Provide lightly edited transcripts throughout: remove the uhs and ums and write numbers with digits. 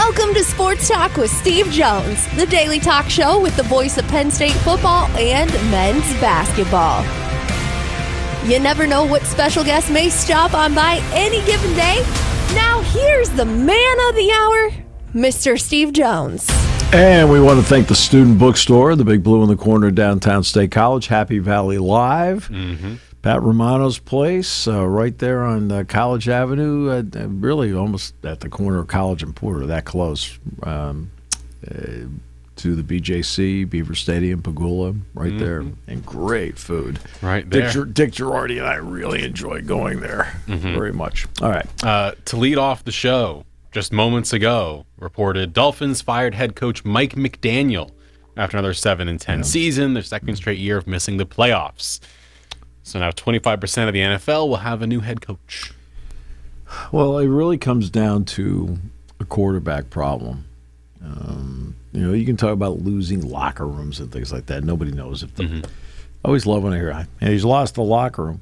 Welcome to Sports Talk with Steve Jones, the daily talk show with the voice of Penn State football and men's basketball. You never know what special guest may stop on by any given day. Now here's the man of the hour, Mr. Steve Jones. And we want to thank the Student Bookstore, the Big Blue in the corner of downtown State College, Happy Valley Live. Pat Romano's place, right there on College Avenue, really almost at the corner of College and Porter, that close to the BJC, Beaver Stadium, Pagula, right there, and great food. Right there. Dick Girardi and I really enjoy going there very much. All right. To lead off the show, just moments ago, reported Dolphins fired head coach Mike McDaniel after another 7-10 season, their second straight year of missing the playoffs. So now 25% of the NFL will have a new head coach. Well, it really comes down to a quarterback problem. You can talk about losing locker rooms and things like that. Nobody knows if I always love when I hear, he's lost the locker room.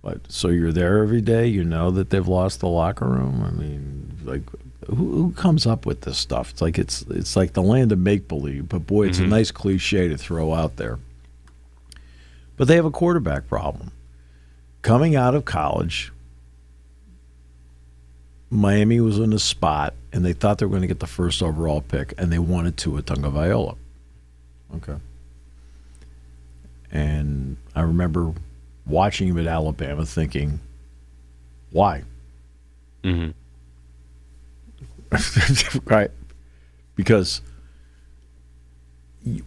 But so you're there every day, you know that they've lost the locker room. I mean, like, who comes up with this stuff? It's like the land of make-believe, but boy, it's a nice cliche to throw out there. But they have a quarterback problem. Coming out of college, Miami was in a spot, and they thought they were going to get the first overall pick, and they wanted Tua Tagovailoa. Okay. And I remember watching him at Alabama thinking, why? Right. Because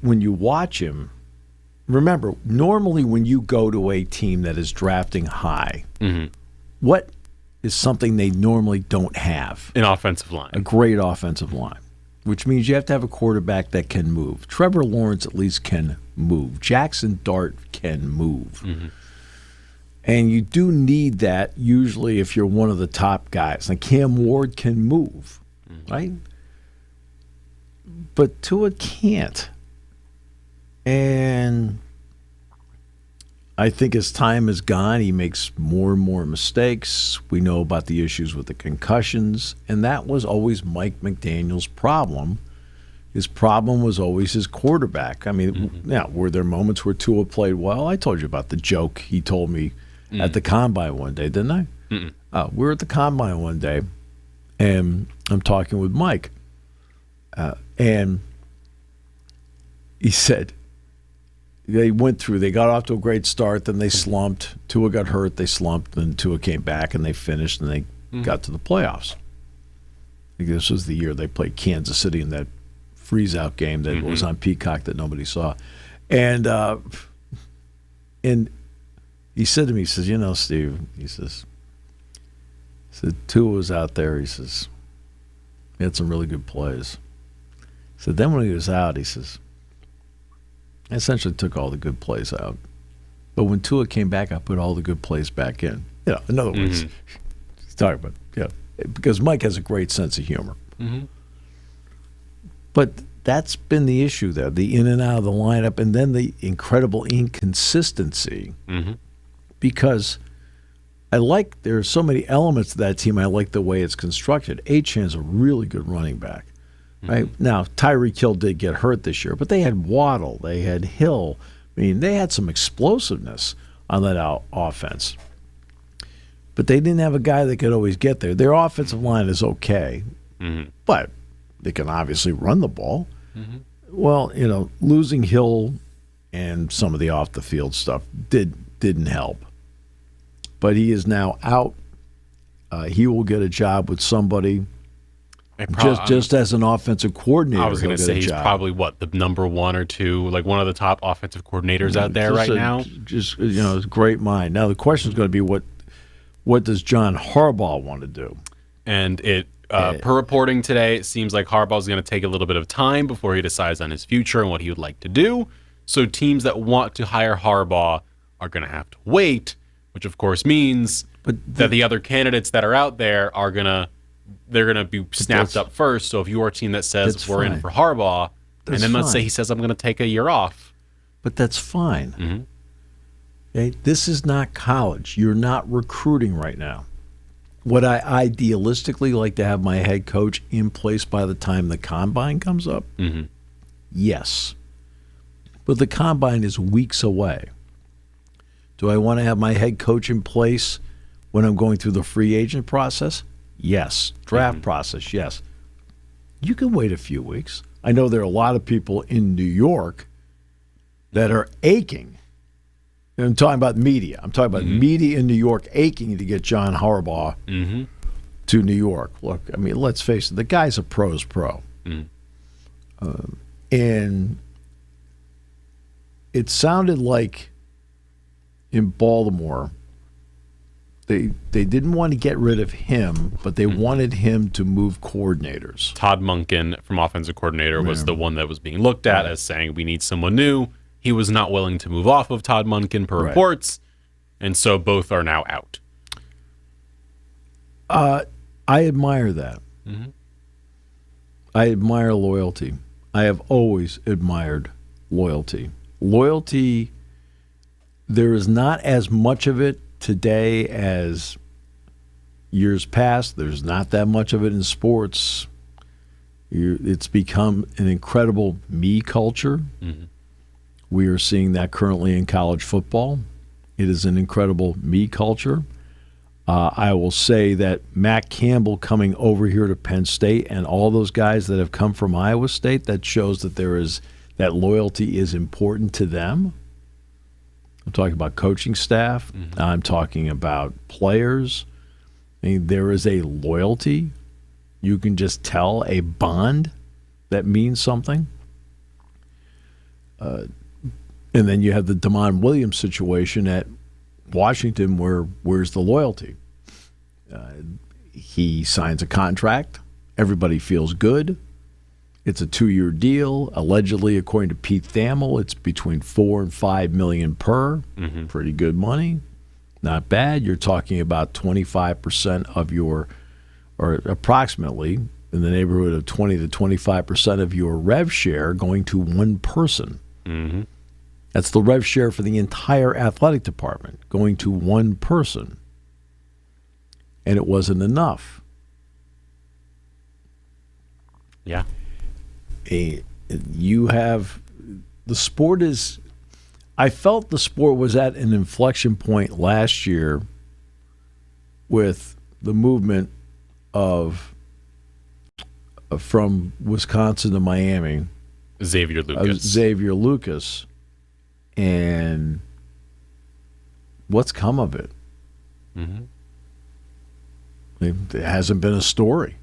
when you watch him, remember, normally when you go to a team that is drafting high, what is something they normally don't have? An offensive line. A great offensive line, which means you have to have a quarterback that can move. Trevor Lawrence at least can move. Jackson Dart can move. And you do need that usually if you're one of the top guys. Like Cam Ward can move, right? But Tua can't. And I think as time has gone, he makes more and more mistakes. We know about the issues with the concussions, and that was always Mike McDaniel's problem. His problem was always his quarterback. I mean, now, were there moments where Tua played well? I told you about the joke he told me at the Combine one day, didn't I? We were at the Combine one day, and I'm talking with Mike, and he said, they got off to a great start, then they slumped. Tua got hurt, they slumped, then Tua came back, and they finished, and they got to the playoffs. I think this was the year they played Kansas City in that freeze-out game that was on Peacock that nobody saw. And he said to me, he says, Steve, he said, Tua was out there, he says, he had some really good plays. He said, then when he was out, he says, I essentially took all the good plays out. But when Tua came back, I put all the good plays back in. In other words, he's talking about, because Mike has a great sense of humor. But that's been the issue there, the in and out of the lineup, and then the incredible inconsistency. Because there are so many elements to that team. I like the way it's constructed. Achan's a really good running back. Right? Now, Tyreek Hill did get hurt this year, but they had Waddle, they had Hill. I mean, they had some explosiveness on that offense. But they didn't have a guy that could always get there. Their offensive line is okay, but they can obviously run the ball. Well, losing Hill and some of the off-the-field stuff didn't help. But he is now out. He will get a job with somebody. Just as an offensive coordinator. I was going to say he's probably, the number one or two, like one of the top offensive coordinators out there right now. Just, a great mind. Now, the question is going to be what does John Harbaugh want to do? And per reporting today, it seems like Harbaugh's going to take a little bit of time before he decides on his future and what he would like to do. So teams that want to hire Harbaugh are going to have to wait, which of course means that the other candidates that are out there are going to be snapped up first. So if you're a team that says we're in for Harbaugh, and then let's say he says I'm going to take a year off. But that's fine. Okay? This is not college. You're not recruiting right now. Would I idealistically like to have my head coach in place by the time the combine comes up? Mm-hmm. Yes. But the combine is weeks away. Do I want to have my head coach in place when I'm going through the free agent process? Yes. Draft process, yes. You can wait a few weeks. I know there are a lot of people in New York that are aching. And I'm talking about media. I'm talking about media in New York aching to get John Harbaugh to New York. Look, I mean, let's face it. The guy's a pro's pro. And it sounded like in Baltimore, they didn't want to get rid of him, but they wanted him to move coordinators. Todd Monken from offensive coordinator was the one that was being looked at as saying we need someone new. He was not willing to move off of Todd Monken per reports, and so both are now out. I admire that. I admire loyalty. I have always admired loyalty. Loyalty, there is not as much of it today as years past. There's not that much of it in sports. It's become an incredible me culture. We are seeing that currently in college football. It is an incredible me culture. I will say that Matt Campbell coming over here to Penn State and all those guys that have come from Iowa State, that shows that that loyalty is important to them. I'm talking about coaching staff. I'm talking about players. I mean, there is a loyalty. You can just tell, a bond that means something. And then you have the Damon Williams situation at Washington, where's the loyalty? He signs a contract. Everybody feels good. It's a 2-year deal. Allegedly, according to Pete Thamel, it's between $4 and $5 million per. Pretty good money. Not bad. You're talking about 25% of your, or approximately in the neighborhood of 20 to 25% of your rev share going to one person. That's the rev share for the entire athletic department, going to one person. And it wasn't enough. Yeah. You have, the sport is, I felt the sport was at an inflection point last year with the movement of from Wisconsin to Miami. Xavier Lucas. And what's come of it? It hasn't been a story.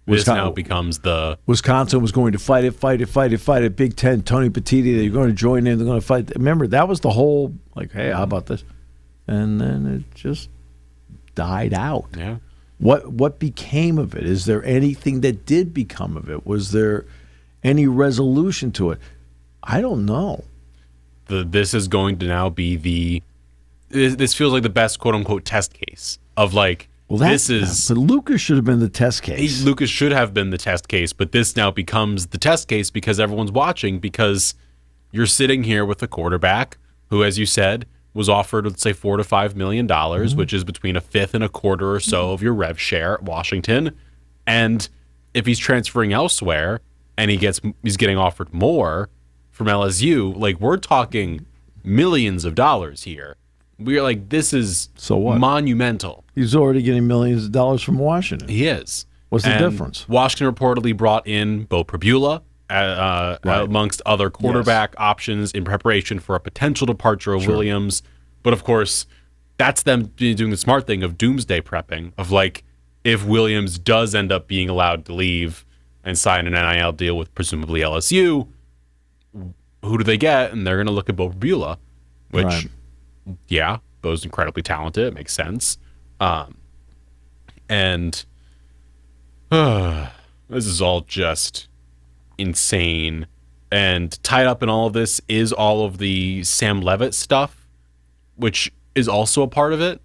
This now becomes the... Wisconsin was going to fight it. Big Ten, Tony Petitti, they're going to join in, they're going to fight. Remember, that was the whole, like, hey, how about this? And then it just died out. Yeah. What became of it? Is there anything that did become of it? Was there any resolution to it? I don't know. This is going to now be this feels like the best quote-unquote test case of like, but Lucas should have been the test case. Lucas should have been the test case, but this now becomes the test case because everyone's watching, because you're sitting here with a quarterback who, as you said, was offered, let's say, $4 to $5 million, which is between a fifth and a quarter or so of your rev share at Washington. And if he's transferring elsewhere and he's getting offered more from LSU, like, we're talking millions of dollars here. We're like, this is monumental. He's already getting millions of dollars from Washington. He is. What's the difference? Washington reportedly brought in Bo Prabula amongst other quarterback options in preparation for a potential departure of Williams. But of course, that's them doing the smart thing of doomsday prepping, of like, if Williams does end up being allowed to leave and sign an NIL deal with presumably LSU, who do they get? And they're going to look at Bo Prabula, which, Bo's incredibly talented. It makes sense. And this is all just insane. And tied up in all of this is all of the Sam Leavitt stuff, which is also a part of it,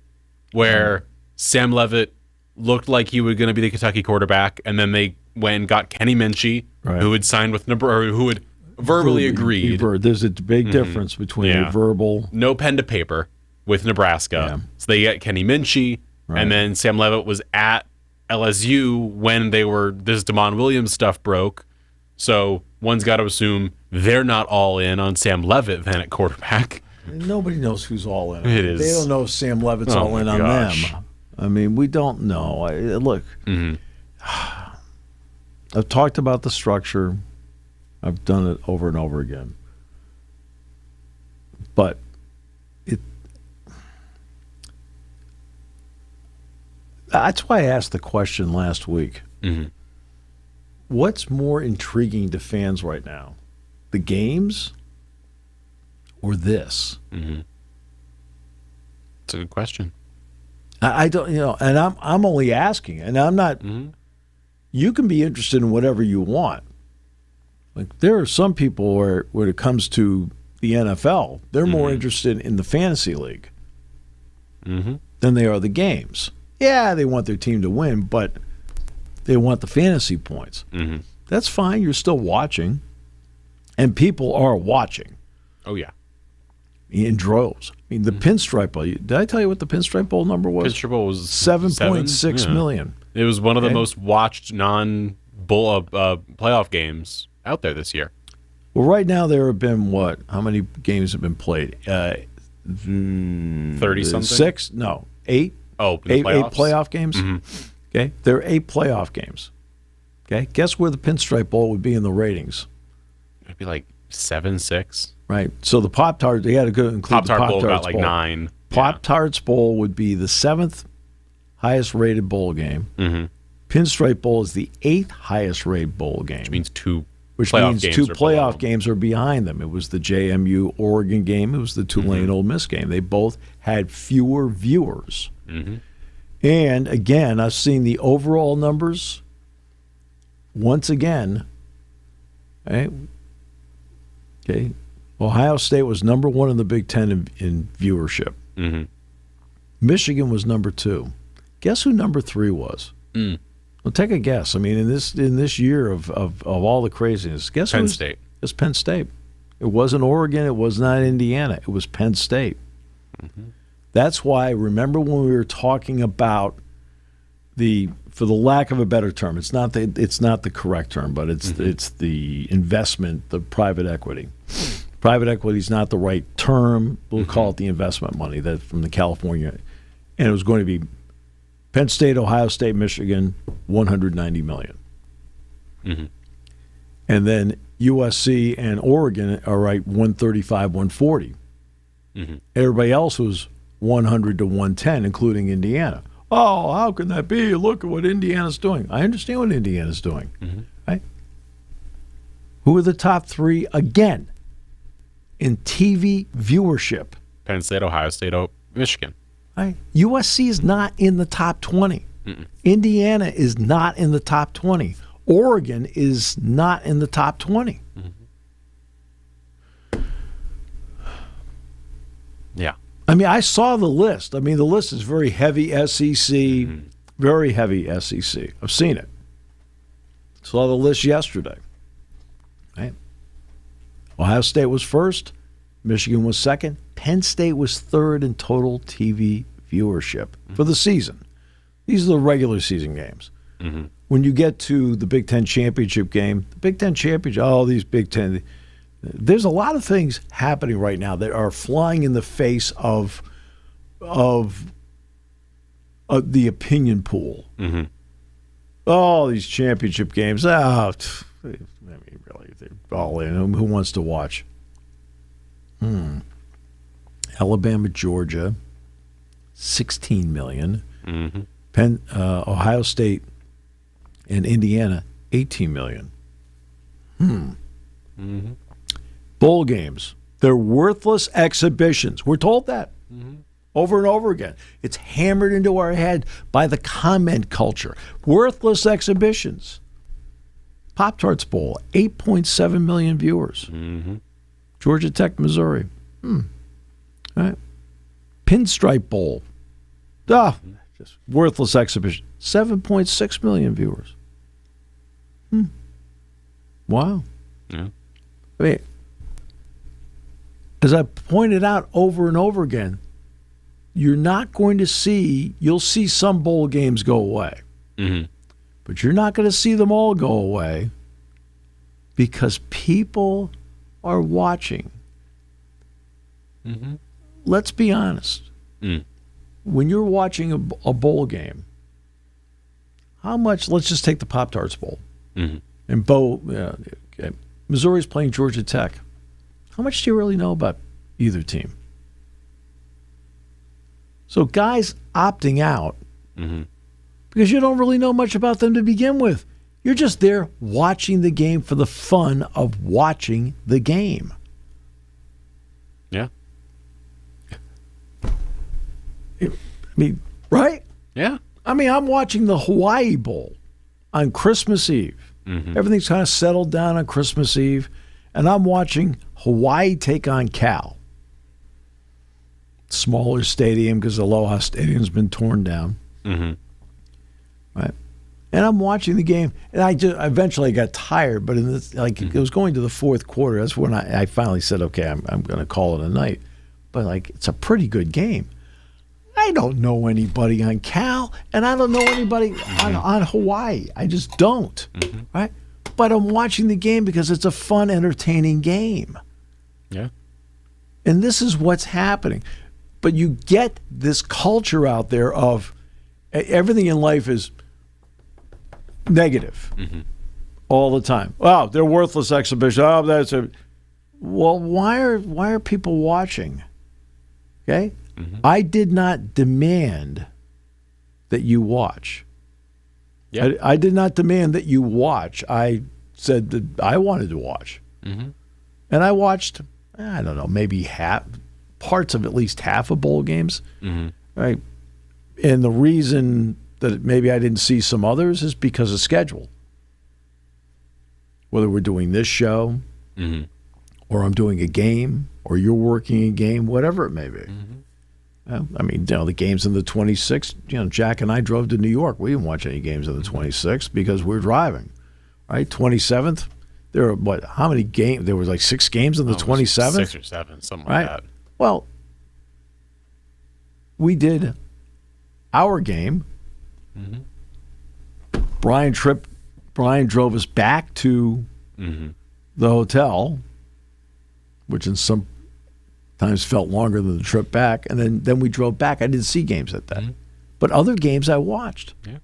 where Sam Leavitt looked like he was going to be the Kentucky quarterback, and then they went and got Kenny Minchie, who had signed with Nebraska, who had verbally agreed. There's a big difference between a verbal... No pen to paper with Nebraska. So they get Kenny Minchie, Right. And then Sam Levitt was at LSU when this Damon Williams stuff broke. So one's got to assume they're not all in on Sam Levitt then at quarterback. Nobody knows who's all in. It is. They don't know if Sam Levitt's all in on them. I mean, we don't know. Look, I've talked about the structure. I've done it over and over again. But that's why I asked the question last week. What's more intriguing to fans right now? The games or this? It's a good question. I don't, and I'm only asking, and I'm not. You can be interested in whatever you want. Like there are some people where when it comes to the NFL, they're more interested in the fantasy league than they are the games. Yeah, they want their team to win, but they want the fantasy points. That's fine. You're still watching, and people are watching. Oh yeah, in droves. I mean, the Pinstripe Bowl. Did I tell you what the Pinstripe Bowl number was? Pinstripe Bowl was 7.6 million. It was one of the most watched non-bowl playoff games out there this year. Well, right now there have been what? How many games have been played? 30-something? 6? No, 8. Oh, eight playoff games. Okay, there are 8 playoff games. Okay, guess where the Pinstripe Bowl would be in the ratings? It'd be like 7, 6. Right. So the Pop-Tart, they had to go include Pop-Tart the Bowl Pop-Tarts got like 9. Pop-Tarts Bowl would be the 7th highest rated bowl game. Pinstripe Bowl is the 8th highest rated bowl game. Which means two playoff games are behind them. It was the JMU Oregon game. It was the Tulane Ole Miss game. They both had fewer viewers. And again, I've seen the overall numbers. Once again, right? Okay, Ohio State was number 1 in the Big Ten in viewership. Michigan was number 2. Guess who number 3 was? Well, take a guess. I mean, in this year of all the craziness, guess Penn State. It's Penn State. It wasn't Oregon. It was not Indiana. It was Penn State. That's why. Remember when we were talking about for the lack of a better term, it's not the correct term, but it's the investment, the private equity. Private equity is not the right term. We'll call it the investment money that from the California, and it was going to be Penn State, Ohio State, Michigan, $190 million. And then USC and Oregon are right 135, 140. Everybody else was 100 to 110, including Indiana. Oh, how can that be? Look at what Indiana's doing. I understand what Indiana's doing. Right? Who are the top 3 again in TV viewership? Penn State, Ohio State, Michigan. Right. USC is not in the top 20. Indiana is not in the top 20. Oregon is not in the top 20. Yeah. I mean, I saw the list. I mean, the list is very heavy SEC, very heavy SEC. I've seen it. Saw the list yesterday. Right. Ohio State was first. Michigan was second. Penn State was third in total TV viewership for the season. These are the regular season games. When you get to the Big Ten championship game, these Big Ten, there's a lot of things happening right now that are flying in the face of the opinion pool. Oh, these championship games. I mean, really, they're all in. Who wants to watch? Alabama, Georgia, 16 million. Ohio State and Indiana, 18 million. Bowl games. They're worthless exhibitions. We're told that over and over again. It's hammered into our head by the comment culture. Worthless exhibitions. Pop-Tarts Bowl, 8.7 million viewers. Georgia Tech, Missouri. All right. Pinstripe Bowl. Just worthless exhibition. 7.6 million viewers. Wow. Yeah. I mean, as I pointed out over and over again, you're not going to see, you'll see some bowl games go away. Mm-hmm. But you're not going to see them all go away because people are watching. Mm-hmm. Let's be honest. Mm. When you're watching a bowl game, how much, let's just take the Pop-Tarts Bowl. Mm-hmm. And Missouri's playing Georgia Tech. How much do you really know about either team? So guys opting out because you don't really know much about them to begin with. You're just there watching the game for the fun of watching the game. Yeah. I mean, right? Yeah. I mean, I'm watching the Hawaii Bowl on Christmas Eve. Mm-hmm. Everything's kind of settled down on Christmas Eve, and I'm watching Hawaii take on Cal. Smaller stadium because Aloha Stadium's been torn down. Mm-hmm. Right. And I'm watching the game, and I eventually got tired, but in this, it was going to the fourth quarter. That's when I finally said, okay, I'm going to call it a night. But, it's a pretty good game. I don't know anybody on Cal, and I don't know anybody on Hawaii. I just don't, right? But I'm watching the game because it's a fun, entertaining game. Yeah. And this is what's happening. But you get this culture out there of everything in life is negative all the time. Wow, they're worthless exhibition. Oh, that's a. Well, why are people watching? Okay, I did not demand that you watch. Yeah. I did not demand that you watch. I said that I wanted to watch, and I watched. I don't know, maybe parts of at least half of bowl games, right? And the reason that maybe I didn't see some others is because of schedule. Whether we're doing this show, or I'm doing a game, or you're working a game, whatever it may be. I mean, the games in the 26th, Jack and I drove to New York. We didn't watch any games in the 26th because we're driving, right? 27th, there were, how many games? There was 6 games in the 27th? 6 or 7, something like that. Well, we did our game. Brian drove us back to the hotel, which in some times felt longer than the trip back, and then we drove back. I didn't see games at that, but other games I watched. Yeah.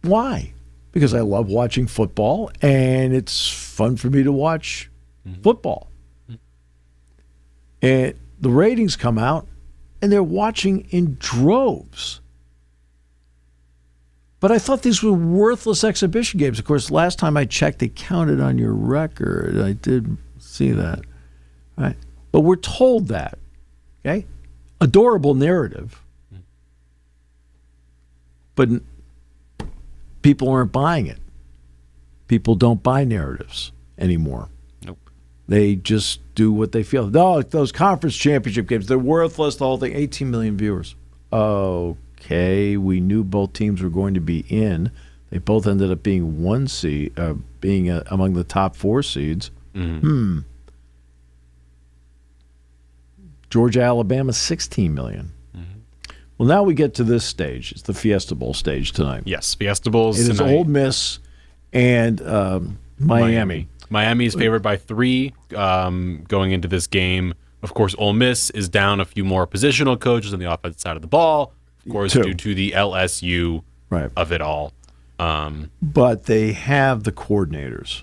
Why? Because I love watching football, and it's fun for me to watch football. And the ratings come out, and they're watching in droves. But I thought these were worthless exhibition games. Of course, last time I checked, it counted on your record. I did see that. Right? But we're told that. Okay? Adorable narrative. But people aren't buying it. People don't buy narratives anymore. Nope. They just do what they feel. No, those conference championship games, they're worthless, the whole thing. 18 million viewers. Okay, we knew both teams were going to be in. They both ended up being one seed, being among the top 4 seeds. Georgia, Alabama, 16 million. Well, now we get to this stage. It's the Fiesta Bowl stage tonight. Yes, Fiesta Bowl's It is tonight. Ole Miss and Miami. Miami is favored by 3 going into this game. Of course, Ole Miss is down a few more positional coaches on the offensive side of the ball. Of course, 2. due to the LSU of it all. But they have the coordinators.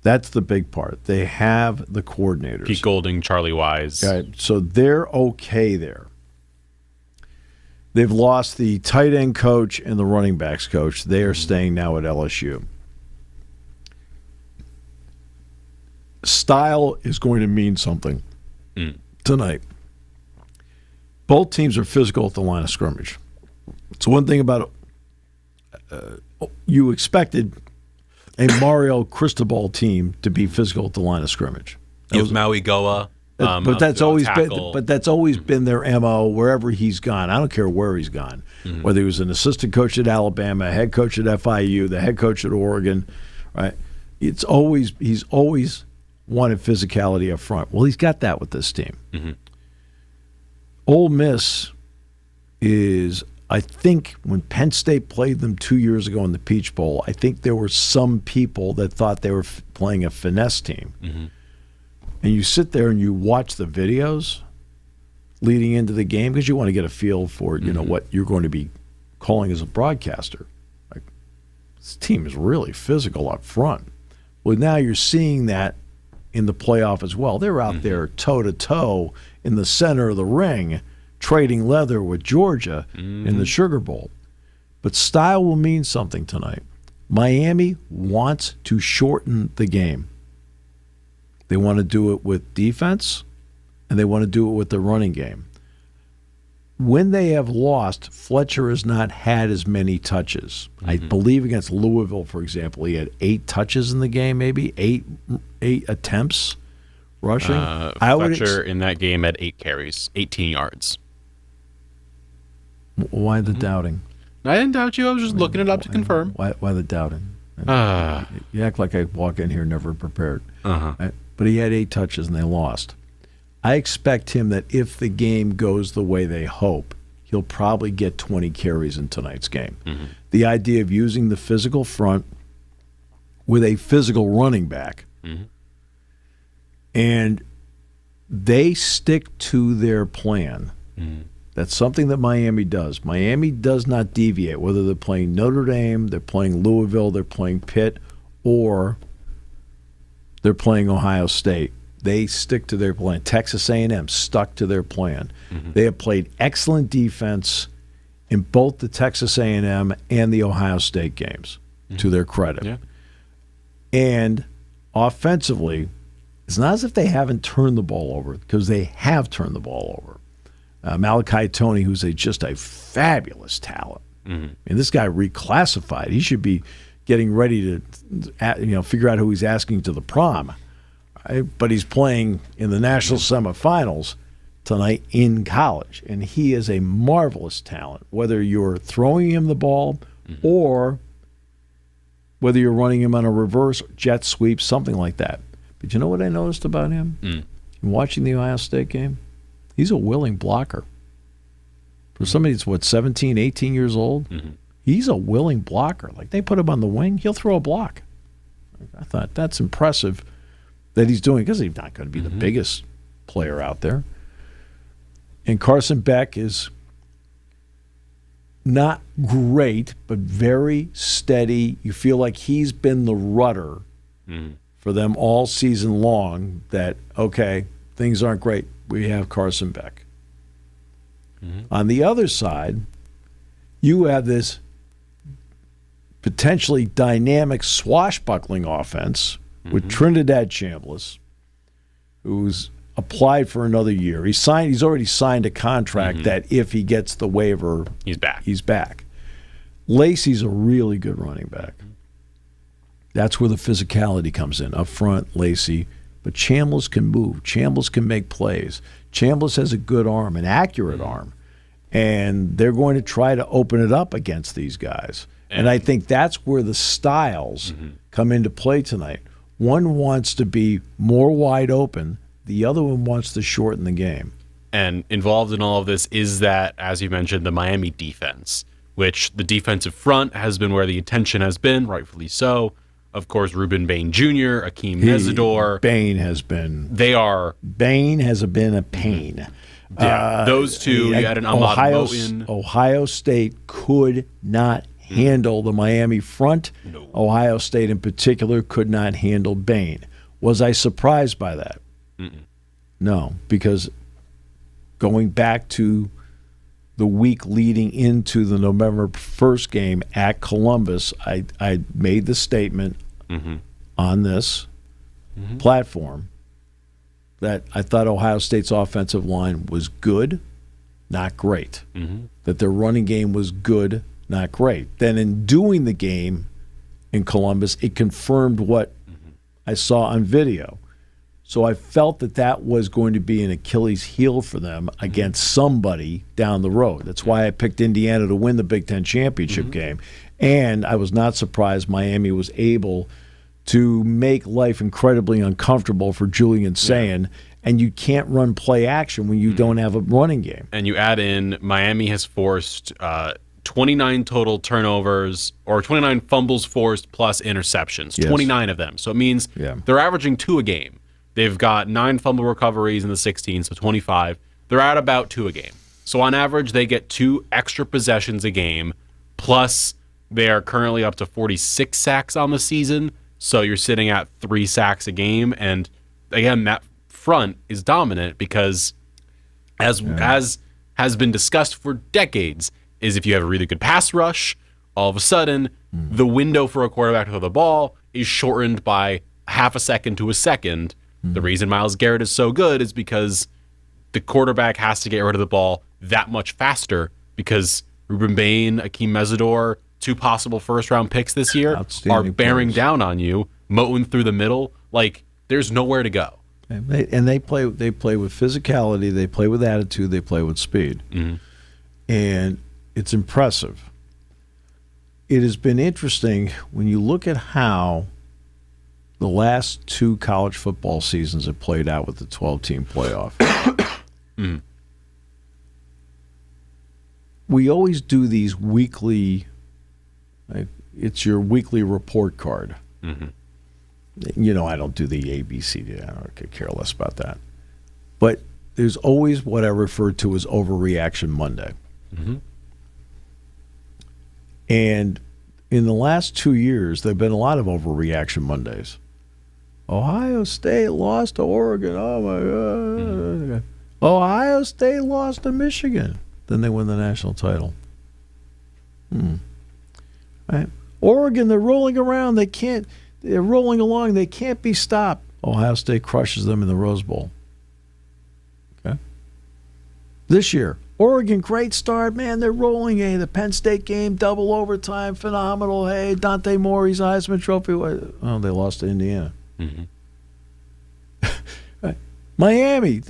That's the big part. They have the coordinators. Pete Golding, Charlie Wise. Right. So they're okay there. They've lost the tight end coach and the running backs coach. They are staying now at LSU. Style is going to mean something tonight. Both teams are physical at the line of scrimmage. So one thing about you expected a Mario Cristobal team to be physical at the line of scrimmage. You have Maui Goa. But that's always been their MO wherever he's gone. I don't care where he's gone. Whether he was an assistant coach at Alabama, a head coach at FIU, the head coach at Oregon, right? He's always wanted physicality up front. Well, he's got that with this team. Ole Miss is I think when Penn State played them 2 years ago in the Peach Bowl, I think there were some people that thought they were playing a finesse team. Mm-hmm. And you sit there and you watch the videos leading into the game because you want to get a feel for, you know, what you're going to be calling as a broadcaster. Like, this team is really physical up front. Well, now you're seeing that in the playoff as well. They're out there toe-to-toe in the center of the ring trading leather with Georgia in the Sugar Bowl. But style will mean something tonight. Miami wants to shorten the game. They want to do it with defense, and they want to do it with the running game. When they have lost, Fletcher has not had as many touches. I believe against Louisville, for example, he had 8 touches in the game, maybe 8 attempts rushing. Fletcher in that game had 8 carries, 18 yards. Why the doubting? I didn't doubt you. I was just looking it up to confirm. Why the doubting? You act like I walk in here never prepared. But he had 8 touches and they lost. I expect him that if the game goes the way they hope, he'll probably get 20 carries in tonight's game. The idea of using the physical front with a physical running back, and they stick to their plan. That's something that Miami does. Miami does not deviate, whether they're playing Notre Dame, they're playing Louisville, they're playing Pitt, or they're playing Ohio State. They stick to their plan. Texas A&M stuck to their plan. They have played excellent defense in both the Texas A&M and the Ohio State games, to their credit. Yeah. And offensively, it's not as if they haven't turned the ball over, because they have turned the ball over. Malachi Toney, who's just a fabulous talent. And this guy reclassified. He should be getting ready to figure out who he's asking to the prom. But he's playing in the national semifinals tonight in college, and he is a marvelous talent, whether you're throwing him the ball or whether you're running him on a reverse jet sweep, something like that. But you know what I noticed about him? In watching the Ohio State game? He's a willing blocker. For somebody that's, 17, 18 years old, he's a willing blocker. Like, they put him on the wing, he'll throw a block. I thought that's impressive that he's doing, because he's not going to be the biggest player out there. And Carson Beck is not great, but very steady. You feel like he's been the rudder for them all season long, that, okay, things aren't great. We have Carson Beck. On the other side, you have this potentially dynamic swashbuckling offense with Trinidad Chambliss, who's applied for another year. He's already signed a contract that if he gets the waiver, he's back. Lacey's a really good running back. That's where the physicality comes in. Up front, Lacey. But Chambliss can move. Chambliss can make plays. Chambliss has a good arm, an accurate arm. And they're going to try to open it up against these guys. And I think that's where the styles come into play tonight. One wants to be more wide open. The other one wants to shorten the game. And involved in all of this is that, as you mentioned, the Miami defense, which the defensive front has been where the attention has been, rightfully so. Of course, Ruben Bain Jr., Akeem Nezidor. Bain has been a pain. Yeah, those two. You had an Ohio State could not handle the Miami front. No. Ohio State in particular could not handle Bain. Was I surprised by that? No, because going back to the week leading into the November 1st game at Columbus, I made the statement on this platform that I thought Ohio State's offensive line was good, not great. That their running game was good, not great. Then in doing the game in Columbus, it confirmed what I saw on video. So I felt that was going to be an Achilles heel for them against somebody down the road. That's why I picked Indiana to win the Big Ten championship game. And I was not surprised Miami was able to make life incredibly uncomfortable for Julian Sayin and you can't run play action when you don't have a running game. And you add in Miami has forced 29 total turnovers or 29 fumbles forced plus interceptions, 29 of them. So it means they're averaging 2 a game. They've got 9 fumble recoveries in the 16, so 25. They're at about 2 a game. So on average, they get 2 extra possessions a game, plus they are currently up to 46 sacks on the season. So you're sitting at 3 sacks a game. And again, that front is dominant because as has been discussed for decades, is if you have a really good pass rush, all of a sudden the window for a quarterback to throw the ball is shortened by half a second to a second. The reason Myles Garrett is so good is because the quarterback has to get rid of the ball that much faster because Ruben Bain, Akeem Mesidor, 2 possible first-round picks this year are bearing down on you, motoring through the middle. Like, there's nowhere to go. And they play with physicality, they play with attitude, they play with speed. And it's impressive. It has been interesting when you look at how the last 2 college football seasons have played out with the 12-team playoff. We always do these weekly, it's your weekly report card. You know, I don't do the ABC. I could care less about that. But there's always what I refer to as Overreaction Monday. And in the last 2 years, there have been a lot of Overreaction Mondays. Ohio State lost to Oregon. Oh, my God. Ohio State lost to Michigan. Then they win the national title. Right. Oregon, they're rolling around. They're rolling along. They can't be stopped. Ohio State crushes them in the Rose Bowl. Okay. This year, Oregon, great start. Man, they're rolling. Hey, the Penn State game, double overtime, phenomenal. Hey, Dante Moore's Heisman Trophy. Oh, they lost to Indiana. Right. Miami,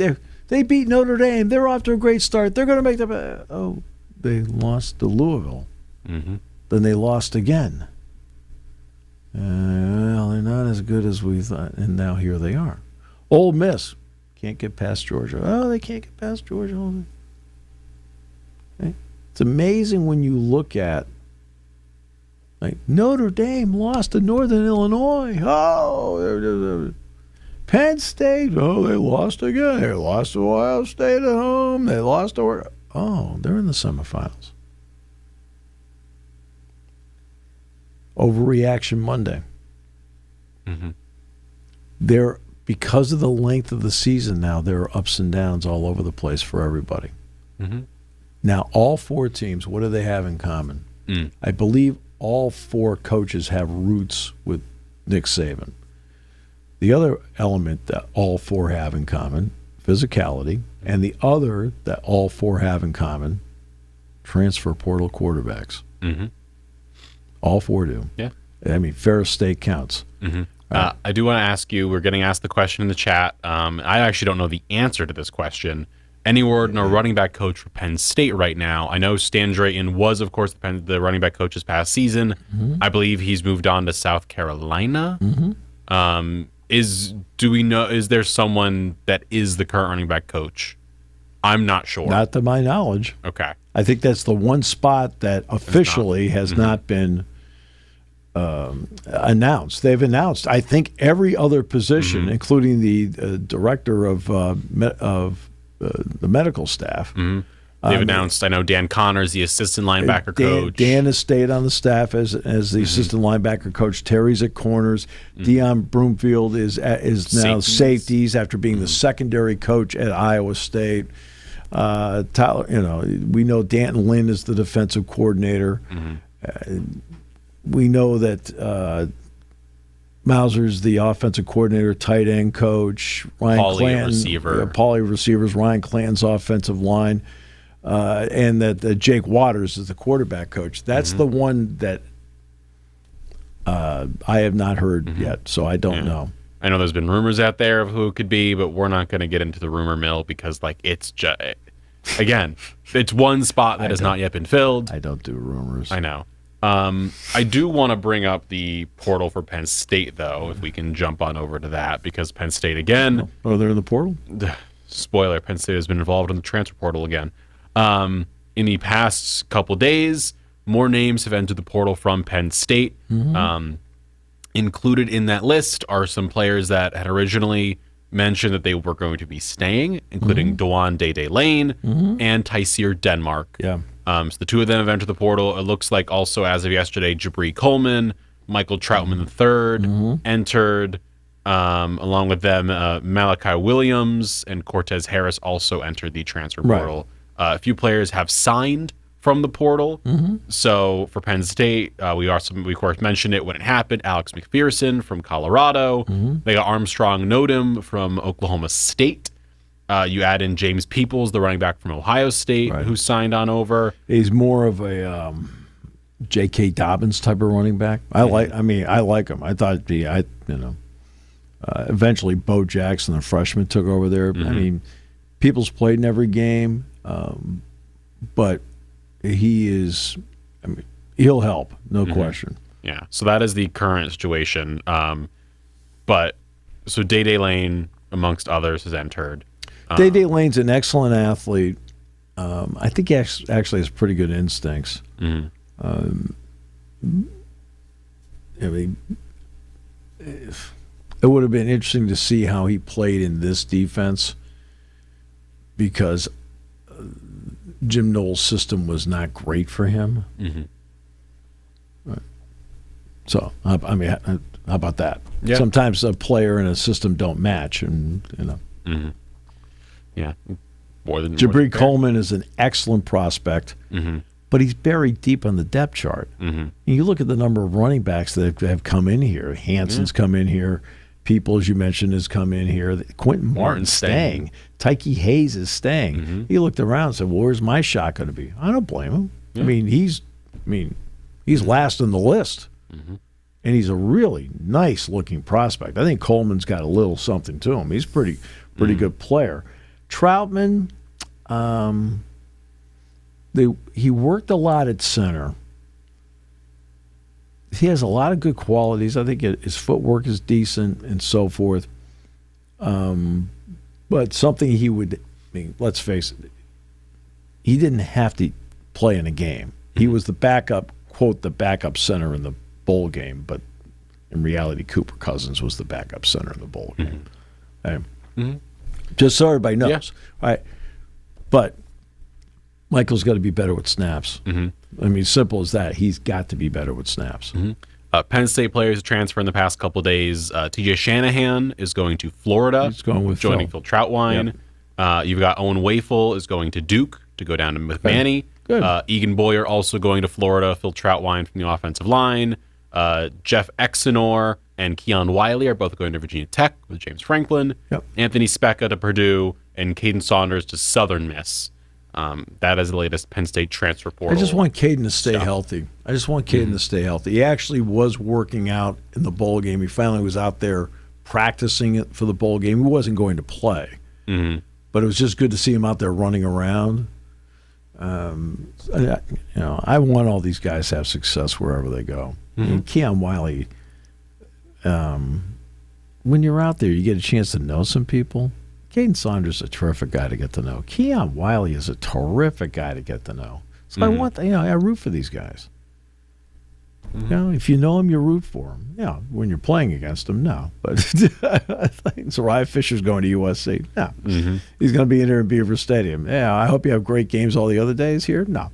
they beat Notre Dame. They're off to a great start. They're going to make the. They lost to Louisville. Then they lost again. Well, they're not as good as we thought, and now here they are. Ole Miss can't get past Georgia. Oh, they can't get past Georgia. Okay. It's amazing when you look at, like, Notre Dame lost to Northern Illinois. Oh, Penn State. Oh, they lost again. They lost to Ohio State at home. They lost to Oregon. Oh, they're in the semifinals. Overreaction Monday. Because of the length of the season now, there are ups and downs all over the place for everybody. Now, all 4 teams, what do they have in common? I believe all 4 coaches have roots with Nick Saban. The other element that all 4 have in common, physicality, and the other that all 4 have in common, transfer portal quarterbacks. All 4 do. Yeah. I mean, Ferris State counts. I do want to ask you, we're getting asked the question in the chat. I actually don't know the answer to this question. Any word on a running back coach for Penn State right now? I know Stan Drayton was, of course, the running back coach this past season. I believe he's moved on to South Carolina. Do we know, is there someone that is the current running back coach? I'm not sure. Not to my knowledge. Okay. I think that's the one spot that officially has not been announced. They've announced, I think, every other position, including the director of the medical staff. They've announced, I know Dan Connor's the assistant linebacker coach. Dan has stayed on the staff as the assistant linebacker coach. Terry's at corners. Dion Broomfield is now safeties after being the secondary coach at Iowa State. Tyler, we know Danton Lynn is the defensive coordinator. We know that Mauser's the offensive coordinator, tight end coach. Ryan Clanton, receiver. Pauly receivers. Ryan Clanton's offensive line. And that Jake Waters is the quarterback coach. That's the one that I have not heard yet, so I don't know. I know there's been rumors out there of who it could be, but we're not going to get into the rumor mill because, it's just, again, it's one spot that has not yet been filled. I don't do rumors. I know. I do want to bring up the portal for Penn State, though, if we can jump on over to that, because Penn State, again... Oh, they're in the portal? Spoiler, Penn State has been involved in the transfer portal again. In the past couple days, more names have entered the portal from Penn State. Included in that list are some players that had originally mentioned that they were going to be staying, including Dewan Day Lane and Tyseer Denmark. Yeah. So the two of them have entered the portal. It looks like also as of yesterday, Jabri Coleman, Michael Troutman III entered, along with them Malachi Williams and Cortez Harris also entered the transfer portal. A few players have signed from the portal. So for Penn State, we of course mentioned it when it happened. Alex McPherson from Colorado. They got Armstrong Nodum from Oklahoma State. You add in James Peoples, the running back from Ohio State, who signed on over. He's more of a J.K. Dobbins type of running back. I like him. I thought eventually Bo Jackson, the freshman, took over there. I mean, Peoples played in every game, but he is. I mean, he'll help, no question. Yeah. So that is the current situation. But so Day Lane, amongst others, has entered. Day Lane's an excellent athlete. I think he actually has pretty good instincts. I mean, it would have been interesting to see how he played in this defense because Jim Knowles' system was not great for him. So, I mean, how about that? Yeah. Sometimes a player and a system don't match, and Yeah. Jabri Coleman is an excellent prospect, but he's buried deep on the depth chart. You look at the number of running backs that have come in here. Hanson's come in here. People, as you mentioned, has come in here. Quentin Martin's staying. Tyke Hayes is staying. He looked around and said, well, where's my shot going to be? I don't blame him. I mean, he's last in the list. And he's a really nice-looking prospect. I think Coleman's got a little something to him. He's pretty good player. Troutman, he worked a lot at center. He has a lot of good qualities. I think his footwork is decent and so forth. But something he would, I mean, let's face it, he didn't have to play in a game. He was the backup, quote, the backup center in the bowl game, but in reality, Cooper Cousins was the backup center in the bowl game. Just so everybody knows. All right. But Michael's got to be better with snaps. I mean, simple as that. He's got to be better with snaps. Penn State players transfer in the past couple days. TJ Shanahan is going to Florida. He's going with joining Phil Troutwine. You've got Owen Wafel is going to Duke to go down to McManny. Good. Egan Boyer also going to Florida. Phil Troutwine from the offensive line. Jeff Exenor and Keon Wiley are both going to Virginia Tech with James Franklin. Anthony Specca to Purdue and Caden Saunders to Southern Miss. That is the latest Penn State transfer portal. I just want Caden to stay healthy. He actually was working out in the bowl game. He finally was out there practicing it for the bowl game. He wasn't going to play. But it was just good to see him out there running around. I want all these guys to have success wherever they go. I mean, Keon Wiley, when you're out there, you get a chance to know some people. Caden Saunders is a terrific guy to get to know. Keon Wiley is a terrific guy to get to know. So I root for these guys. If you know him, you root for him. When you're playing against him, no. But I think Zariah Fisher's going to USC. No. He's going to be in there in Beaver Stadium. I hope you have great games all the other days here. No.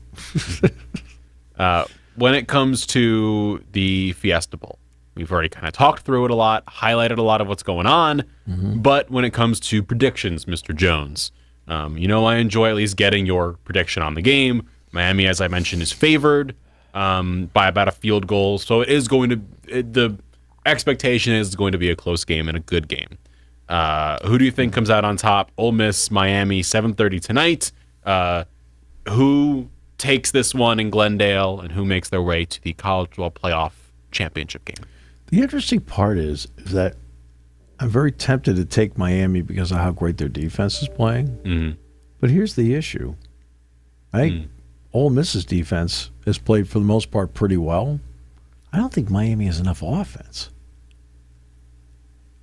When it comes to the Fiesta Bowl, we've already kind of talked through it a lot, highlighted a lot of what's going on. But when it comes to predictions, Mr. Jones, I enjoy at least getting your prediction on the game. Miami, as I mentioned, is favored by about a field goal. So it is going to the expectation is going to be a close game and a good game. Who do you think comes out on top? Ole Miss, Miami, 7:30 tonight. Who takes this one in Glendale, and who makes their way to the College Football Playoff Championship game? The interesting part is that I'm very tempted to take Miami because of how great their defense is playing. But here's the issue. I think Ole Miss's defense has played for the most part pretty well. I don't think Miami has enough offense.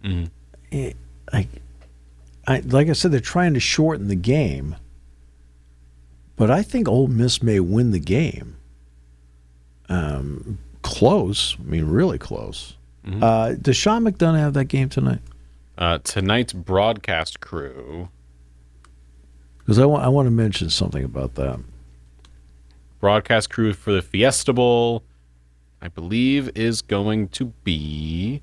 Like I said, they're trying to shorten the game, but I think Ole Miss may win the game. Close. I mean, really close. Does Sean McDonough have that game tonight? Tonight's broadcast crew. Because I want to mention something about that. Broadcast crew for the Fiesta Bowl, I believe, is going to be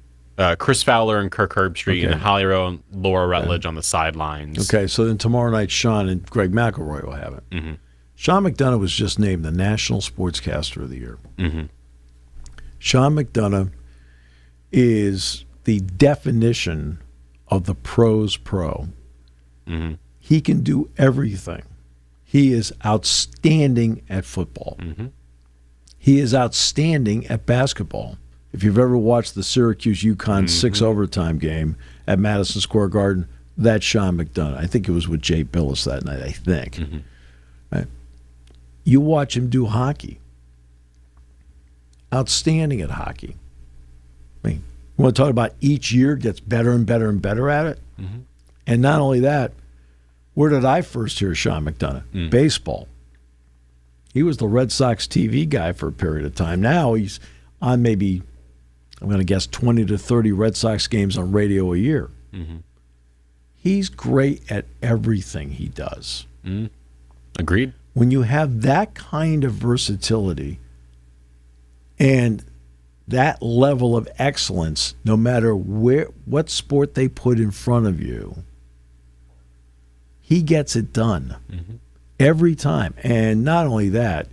Chris Fowler and Kirk Herbstreit, and Holly Rowe and Laura Rutledge on the sidelines. Okay, so then tomorrow night, Sean and Greg McElroy will have it. Sean McDonough was just named the National Sportscaster of the Year. Sean McDonough is the definition of the pro's pro. He can do everything. He is outstanding at football. He is outstanding at basketball. If you've ever watched the Syracuse-UConn 6 overtime game at Madison Square Garden, that's Sean McDonough. I think it was with Jay Billis that night, I think. Right? You watch him do hockey. Outstanding at hockey. I mean, you want to talk about each year gets better and better and better at it? And not only that, where did I first hear Sean McDonough? Baseball. He was the Red Sox TV guy for a period of time. Now he's on maybe, I'm going to guess, 20 to 30 Red Sox games on radio a year. He's great at everything he does. Agreed. When you have that kind of versatility and that level of excellence, no matter what sport they put in front of you, he gets it done every time. And not only that,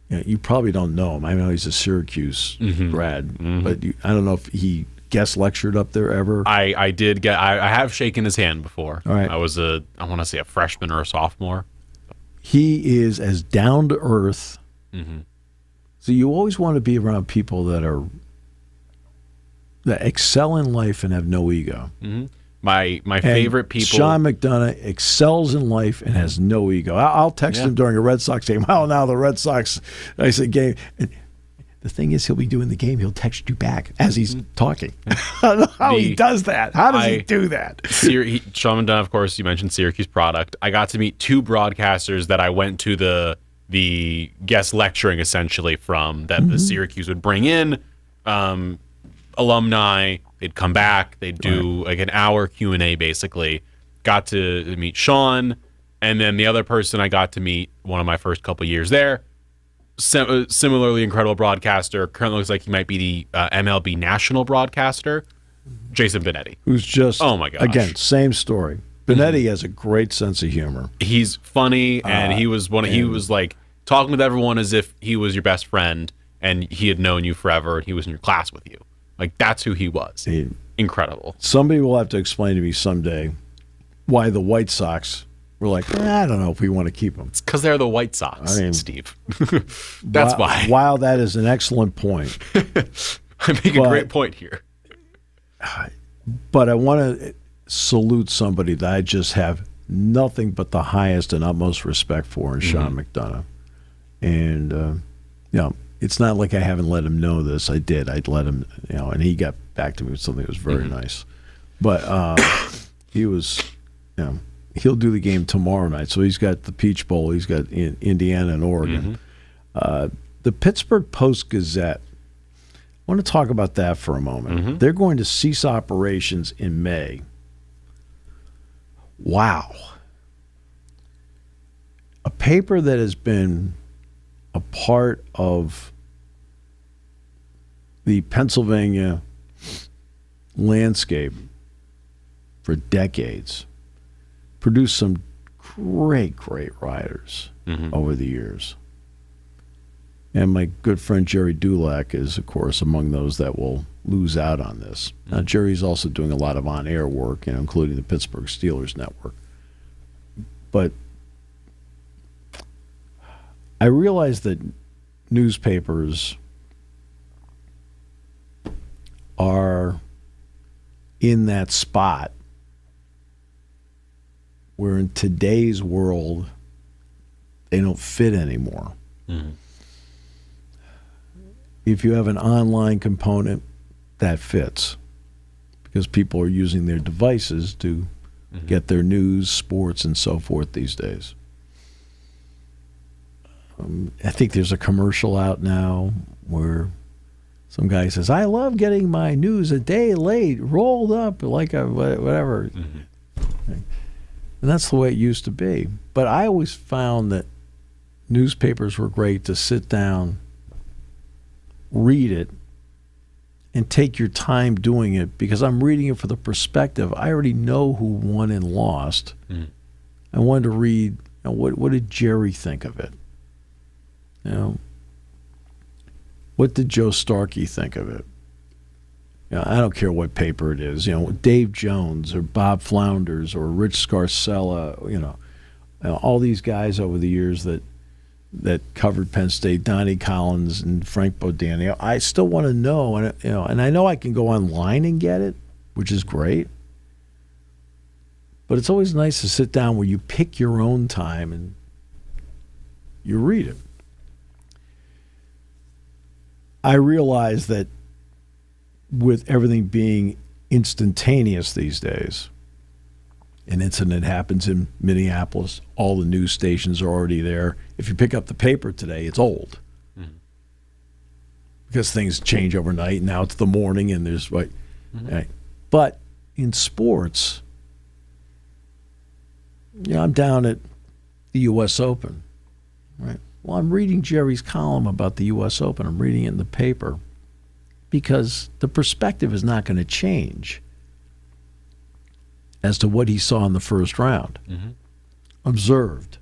you probably don't know him. I know he's a Syracuse grad, but I don't know if he guest lectured up there ever. I did get. I have shaken his hand before. All right. I was I want to say a freshman or a sophomore. He is as down to earth. So you always want to be around people that excel in life and have no ego. My favorite people. Sean McDonough excels in life and has no ego. I'll text him during a Red Sox game. Well, now the Red Sox, I said, game. And the thing is, he'll be doing the game. He'll text you back as he's talking. I don't know how he does that. How does he do that? Sean McDonough, of course, you mentioned Syracuse product. I got to meet two broadcasters that I went to the guest lecturing essentially from that the Syracuse would bring in alumni. They'd come back. They'd do like an hour Q&A basically. Got to meet Sean, and then the other person I got to meet one of my first couple years there. Similarly incredible broadcaster. Currently looks like he might be the MLB national broadcaster, Jason Benetti. Who's just, oh my gosh. Again, same story. Benetti has a great sense of humor. He's funny, and he was like talking with everyone as if he was your best friend and he had known you forever and he was in your class with you. Like, that's who he was. Incredible. Somebody will have to explain to me someday why the White Sox were like, I don't know if we want to keep them. It's because they're the White Sox, Steve. That's why. While that is an excellent point. I make a great point here. But I want to salute somebody that I just have nothing but the highest and utmost respect for in Sean McDonough. And, it's not like I haven't let him know this. I did. I'd let him, and he got back to me with something that was very nice. But he was, he'll do the game tomorrow night. So he's got the Peach Bowl. He's got Indiana and Oregon. The Pittsburgh Post-Gazette, I want to talk about that for a moment. They're going to cease operations in May. Wow. A paper that has been a part of the Pennsylvania landscape for decades, produced some great writers over the years. And my good friend Jerry Dulac is, of course, among those that will lose out on this. Now, Jerry's also doing a lot of on-air work, including the Pittsburgh Steelers Network. But I realize that newspapers are in that spot where in today's world they don't fit anymore. If you have an online component, that fits because people are using their devices to get their news, sports, and so forth these days. I think there's a commercial out now where some guy says, I love getting my news a day late, rolled up like a whatever. And that's the way it used to be. But I always found that newspapers were great to sit down, read it, and take your time doing it because I'm reading it for the perspective. I already know who won and lost. I wanted to read, what did Jerry think of it? What did Joe Starkey think of it? I don't care what paper it is. Dave Jones or Bob Flounders or Rich Scarcella. All these guys over the years that covered Penn State, Donnie Collins and Frank Bodani. I still want to know, and I know I can go online and get it, which is great. But it's always nice to sit down where you pick your own time and you read it. I realize that with everything being instantaneous these days, an incident happens in Minneapolis, all the news stations are already there. If you pick up the paper today, it's old. Because things change overnight. Now it's the morning and there's right. But in sports, I'm down at the U.S. Open, right? Well, I'm reading Jerry's column about the U.S. Open. I'm reading it in the paper because the perspective is not going to change as to what he saw in the first round. Observed.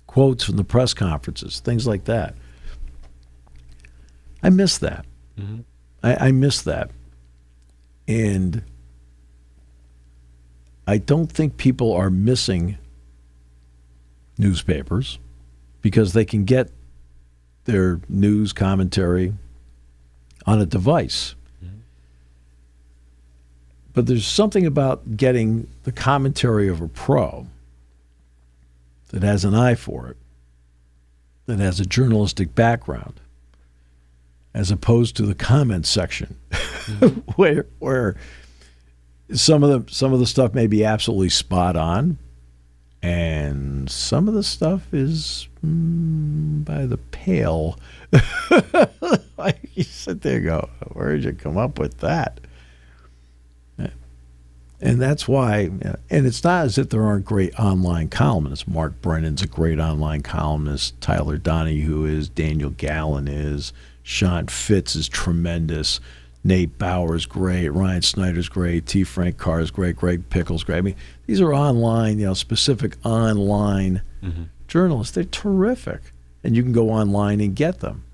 Quotes from the press conferences, things like that. I miss that. I miss that. And I don't think people are missing newspapers because they can get their news commentary on a device. But there's something about getting the commentary of a pro that has an eye for it, that has a journalistic background, as opposed to the comment section, where some of the stuff may be absolutely spot on, and some of the stuff is by the pale. You sit there and go, where did you come up with that? And that's why, and it's not as if there aren't great online columnists. Mark Brennan's a great online columnist. Tyler Donahue is. Daniel Gallen is. Sean Fitz is tremendous. Nate Bauer's great. Ryan Snyder's great. T. Frank Carr's great. Greg Pickle's great. I mean, these are online, specific online journalists. They're terrific. And you can go online and get them.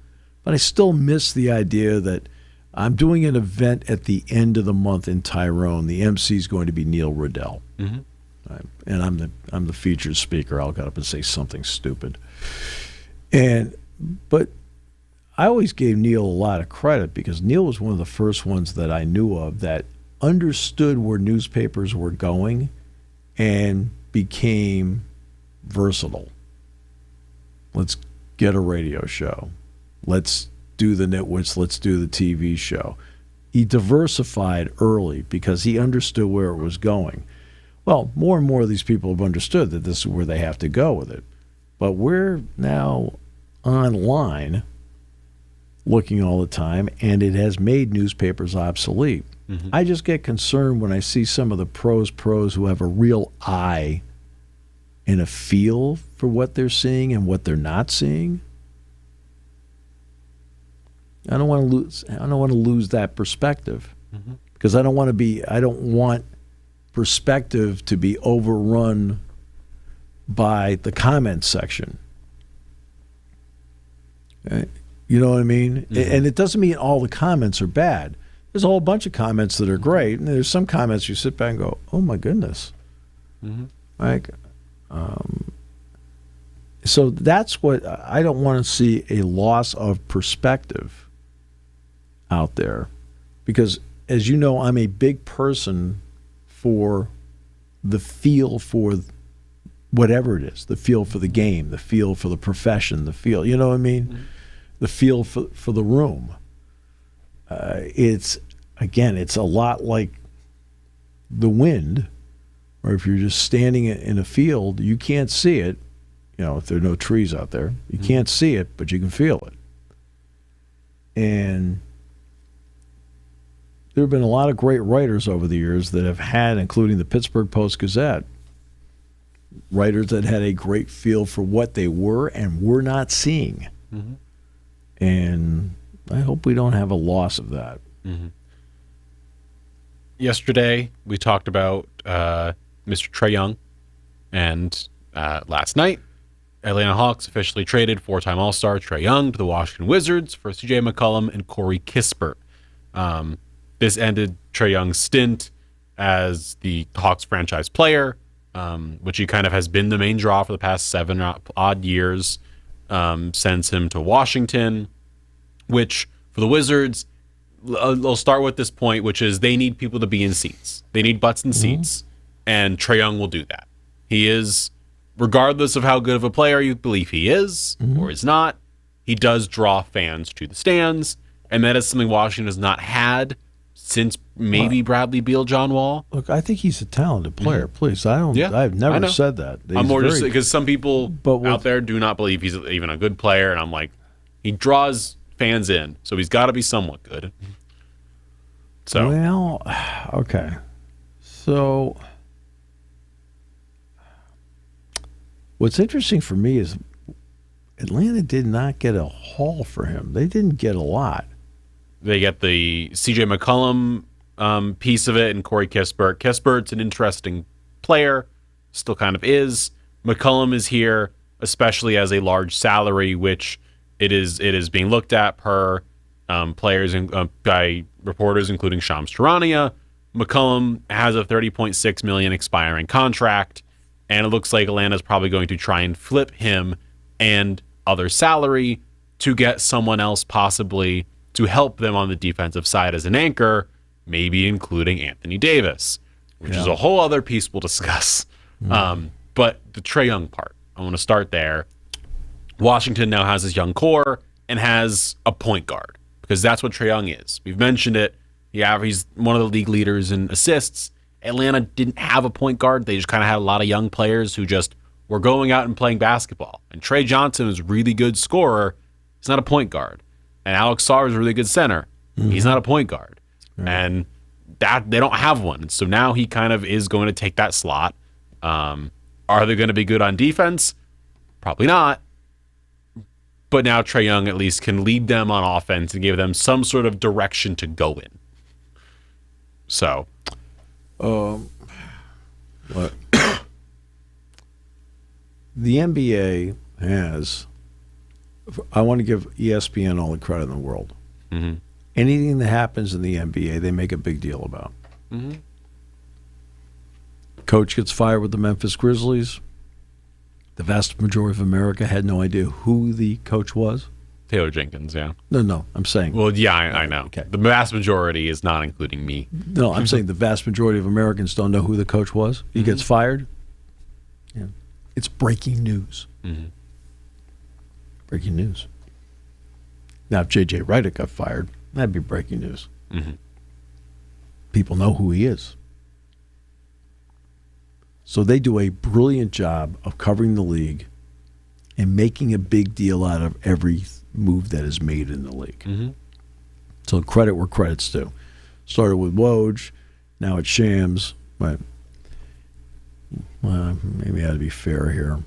But I still miss the idea that I'm doing an event at the end of the month in Tyrone. The MC is going to be Neil Riddell. And I'm the featured speaker. I'll get up and say something stupid. But I always gave Neil a lot of credit because Neil was one of the first ones that I knew of that understood where newspapers were going and became versatile. Let's get a radio show. Let's do the nitwits. Let's do the TV show. He diversified early because he understood where it was going. Well, more and more of these people have understood that this is where they have to go with it. But we're now online looking all the time, and it has made newspapers obsolete. I just get concerned when I see some of the pros who have a real eye and a feel for what they're seeing and what they're not seeing. I don't want to lose that perspective because I don't want perspective to be overrun by the comment section. You know what I mean? And it doesn't mean all the comments are bad. There's a whole bunch of comments that are great, and there's some comments you sit back and go, "Oh my goodness!" So that's what I don't want to see, a loss of perspective out there, because as you know, I'm a big person for the feel for whatever it is, the feel for the game, the feel for the profession, the feel, you know what I mean? Mm-hmm. The feel for the room. It's a lot like the wind, or if you're just standing in a field, you can't see it. You know, if there are no trees out there, you can't see it, but you can feel it. And there have been a lot of great writers over the years that have had, including the Pittsburgh Post-Gazette, writers that had a great feel for what they were and were not seeing. Mm-hmm. And I hope we don't have a loss of that. Mm-hmm. Yesterday, we talked about Mr. Trae Young, and last night, Atlanta Hawks officially traded four-time All-Star Trae Young to the Washington Wizards for C.J. McCollum and Corey Kispert. This ended Trae Young's stint as the Hawks franchise player, which he kind of has been the main draw for the past 7 odd years, sends him to Washington, which for the Wizards, I'll start with this point, which is they need people to be in seats. They need butts in seats, and Trae Young will do that. He is, regardless of how good of a player you believe he is or is not, he does draw fans to the stands, and that is something Washington has not had since maybe Bradley Beal, John Wall. Look, I think he's a talented player. Please, I've never said that. I'm more just because some people out there do not believe he's even a good player, and I'm like, he draws fans in, so he's got to be somewhat good. So well, okay. So what's interesting for me is Atlanta did not get a haul for him. They didn't get a lot. They get the C.J. McCollum piece of it and Corey Kispert. Kispert's an interesting player, still kind of is. McCollum is here, especially as a large salary, which it is being looked at per players and by reporters, including Shams Charania. McCollum has a $30.6 million expiring contract, and it looks like Atlanta's probably going to try and flip him and other salary to get someone else possibly to help them on the defensive side as an anchor, maybe including Anthony Davis, which is a whole other piece we'll discuss. But the Trae Young part, I want to start there. Washington now has his young core and has a point guard, because that's what Trae Young is. We've mentioned it. Yeah, he's one of the league leaders in assists. Atlanta didn't have a point guard. They just kind of had a lot of young players who just were going out and playing basketball. And Trey Johnson is a really good scorer. He's not a point guard. And Alex Sarr is a really good center. He's not a point guard. And that they don't have one. So now he kind of is going to take that slot. Are they going to be good on defense? Probably not. But now Trae Young at least can lead them on offense and give them some sort of direction to go in. So, what? The NBA has, I want to give ESPN all the credit in the world. Anything that happens in the NBA, they make a big deal about. Coach gets fired with the Memphis Grizzlies. The vast majority of America had no idea who the coach was. Taylor Jenkins, yeah. No, I'm saying. Well, yeah, I know. Okay. The vast majority is not including me. No, I'm saying the vast majority of Americans don't know who the coach was. He gets fired. Yeah. It's breaking news. Breaking news. Now, if J.J. Redick got fired, that'd be breaking news. People know who he is. So they do a brilliant job of covering the league and making a big deal out of every move that is made in the league. So credit where credit's due. Started with Woj, now it's Shams. But maybe I ought to be fair here.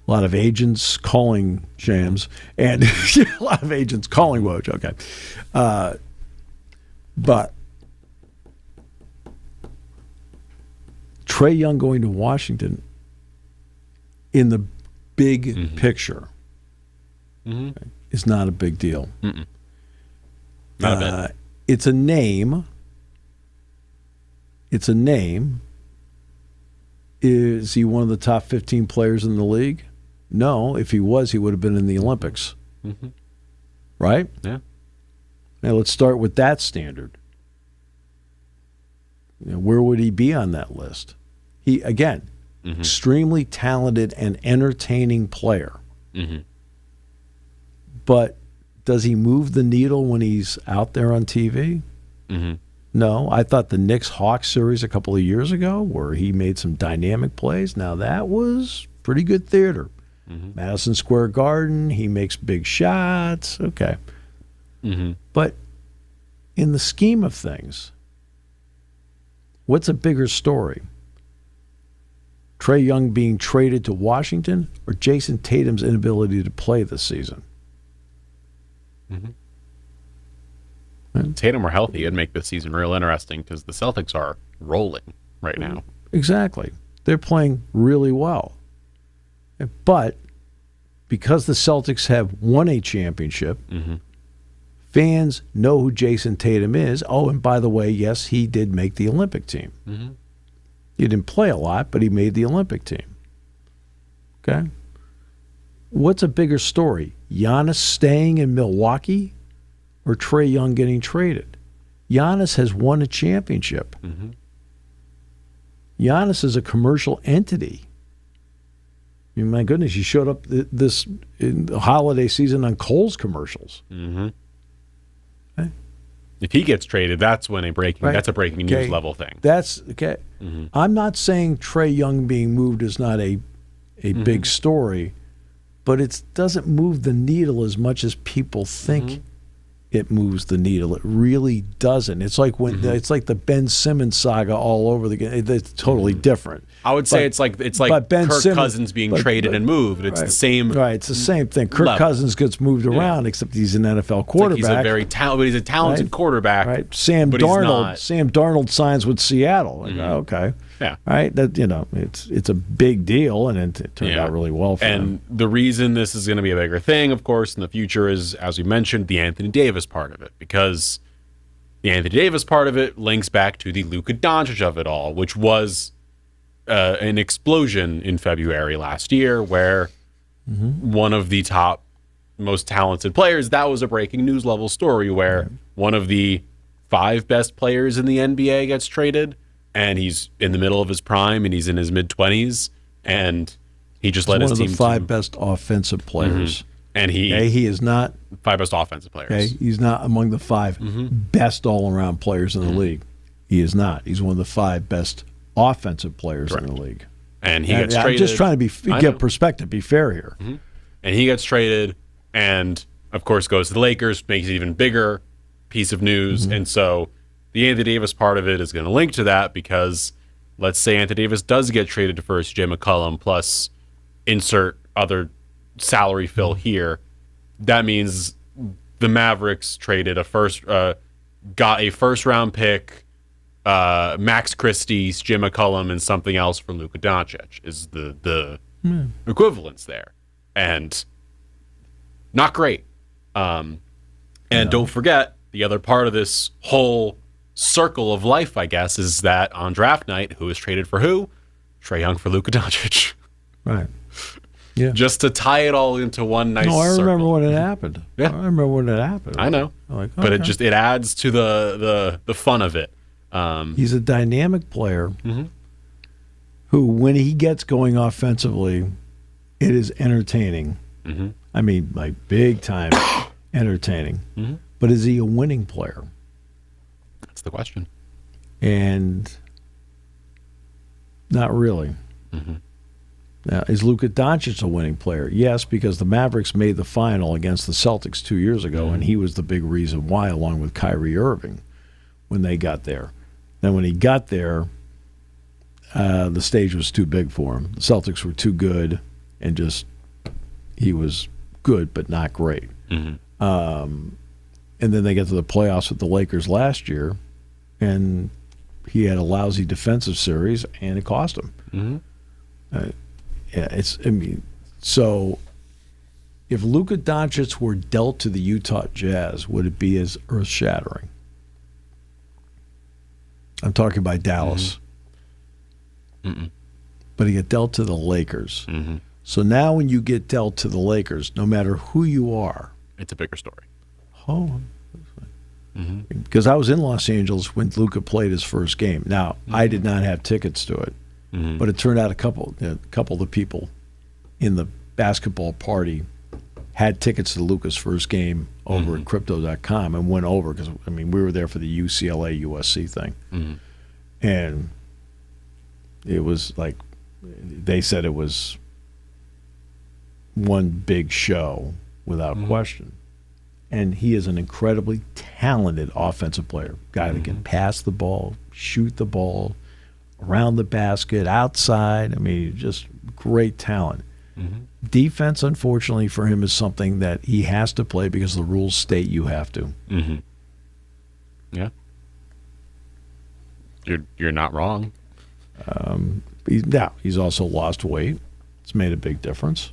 A lot of agents calling Shams and a lot of agents calling Woj. Okay, but Trae Young going to Washington in the big picture is not a big deal. Not a bit. It's a name. Is he one of the top 15 players in the league? No. If he was, he would have been in the Olympics. Right? Yeah. Now let's start with that standard. Where would he be on that list? extremely talented and entertaining player. But does he move the needle when he's out there on TV? No. I thought the Knicks-Hawks series a couple of years ago where he made some dynamic plays, now that was pretty good theater. Madison Square Garden, he makes big shots. Okay. But in the scheme of things, what's a bigger story? Trae Young being traded to Washington or Jason Tatum's inability to play this season? Tatum were healthy, it'd make this season real interesting because the Celtics are rolling right now. Exactly. They're playing really well. But because the Celtics have won a championship, fans know who Jason Tatum is. Oh, and by the way, yes, he did make the Olympic team. He didn't play a lot, but he made the Olympic team. Okay? What's a bigger story? Giannis staying in Milwaukee or Trae Young getting traded? Giannis has won a championship. Giannis is a commercial entity. I mean, my goodness, he showed up this in the holiday season on Kohl's commercials. Okay. If he gets traded, that's when that's a breaking news level thing. That's okay. I'm not saying Trae Young being moved is not a big story, but it doesn't move the needle as much as people think it moves the needle. It really doesn't. It's like when it's like the Ben Simmons saga all over again. It's totally different. I would say it's like Kirk Cousins being traded and moved. It's the same. Right, it's the same thing. Kirk Cousins gets moved around, except he's an NFL quarterback. He's a talented quarterback. Right. Sam Darnold signs with Seattle. Okay. Yeah. Right. That it's a big deal, and it turned out really well for him. And the reason this is going to be a bigger thing, of course, in the future is, as we mentioned, the Anthony Davis part of it, because the Anthony Davis part of it links back to the Luka Doncic of it all, which was an explosion in February last year, where one of the top, most talented players, that was a breaking news level story, where one of the 5 best players in the NBA gets traded, and he's in the middle of his prime, and he's in his mid-20s, and he just led his team. One of the 5 best offensive players. And he is not 5 best offensive players. Okay, he's not among the 5 best all-around players in the league. He is not. He's one of the 5 best offensive players in the league. And he gets traded. I'm just trying to get perspective, be fair here. And he gets traded, and of course goes to the Lakers, makes it even bigger piece of news. And so the Anthony Davis part of it is going to link to that, because let's say Anthony Davis does get traded to first, Jay McCollum plus insert other salary fill here. That means the Mavericks traded got a first round pick, Max Christie's, Jim McCollum, and something else for Luka Doncic is the equivalence there, and not great. And don't forget, the other part of this whole circle of life, I guess, is that on draft night, who was traded for who? Trae Young for Luka Doncic. Right. Yeah. Just to tie it all into one nice circle. I remember when it happened. Yeah. I remember when it happened. I know. But it adds to the fun of it. He's a dynamic player who, when he gets going offensively, it is entertaining. I mean, like big time entertaining. But is he a winning player? That's the question. And not really. Now, is Luka Doncic a winning player? Yes, because the Mavericks made the final against the Celtics 2 years ago, and he was the big reason why, along with Kyrie Irving, when they got there. Then when he got there, the stage was too big for him. The Celtics were too good, and he was good but not great. And then they get to the playoffs with the Lakers last year, and he had a lousy defensive series, and it cost him. So if Luka Doncic were dealt to the Utah Jazz, would it be as earth-shattering? I'm talking about Dallas. But he got dealt to the Lakers. So now when you get dealt to the Lakers, no matter who you are, it's a bigger story. Because I was in Los Angeles when Luka played his first game. Now, I did not have tickets to it. But it turned out a couple of the people in the basketball party had tickets to Luka's first game over at Crypto.com and went over because, we were there for the UCLA-USC thing. And it was like, they said it was one big show without question. And he is an incredibly talented offensive player, guy that can pass the ball, shoot the ball, around the basket, outside. Just great talent. Defense, unfortunately, for him is something that he has to play because the rules state you have to. Yeah. You're not wrong. He's also lost weight. It's made a big difference.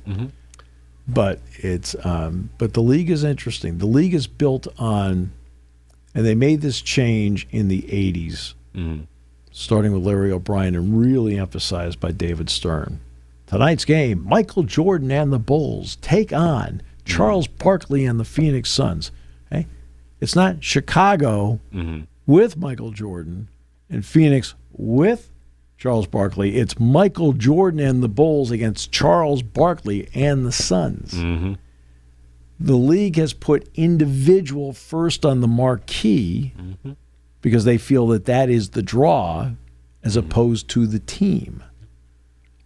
But it's but the league is interesting. The league is built on, and they made this change in the 80s, starting with Larry O'Brien and really emphasized by David Stern. Tonight's game, Michael Jordan and the Bulls take on Charles Barkley and the Phoenix Suns. Okay? It's not Chicago with Michael Jordan and Phoenix with Charles Barkley. It's Michael Jordan and the Bulls against Charles Barkley and the Suns. The league has put individual first on the marquee because they feel that is the draw as opposed to the team.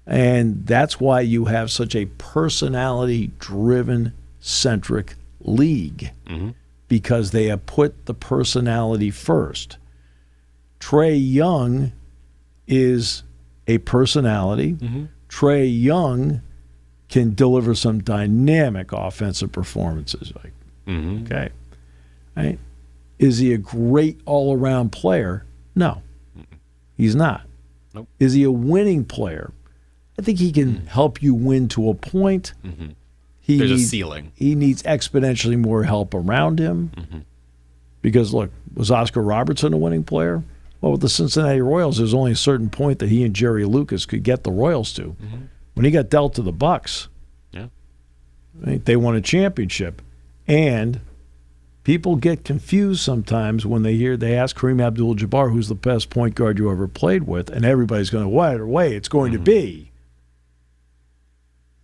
And that's why you have such a personality-driven, centric league, because they have put the personality first. Trae Young is a personality. Trae Young can deliver some dynamic offensive performances. Okay. Right? Is he a great all-around player? No. He's not. Nope. Is he a winning player? I think he can help you win to a point. There's a ceiling. He needs exponentially more help around him. Because, look, was Oscar Robertson a winning player? Well, with the Cincinnati Royals, there's only a certain point that he and Jerry Lucas could get the Royals to. When he got dealt to the Bucks, right, they won a championship. And people get confused sometimes when they ask Kareem Abdul-Jabbar, who's the best point guard you ever played with, and everybody's going, right away, it's going to be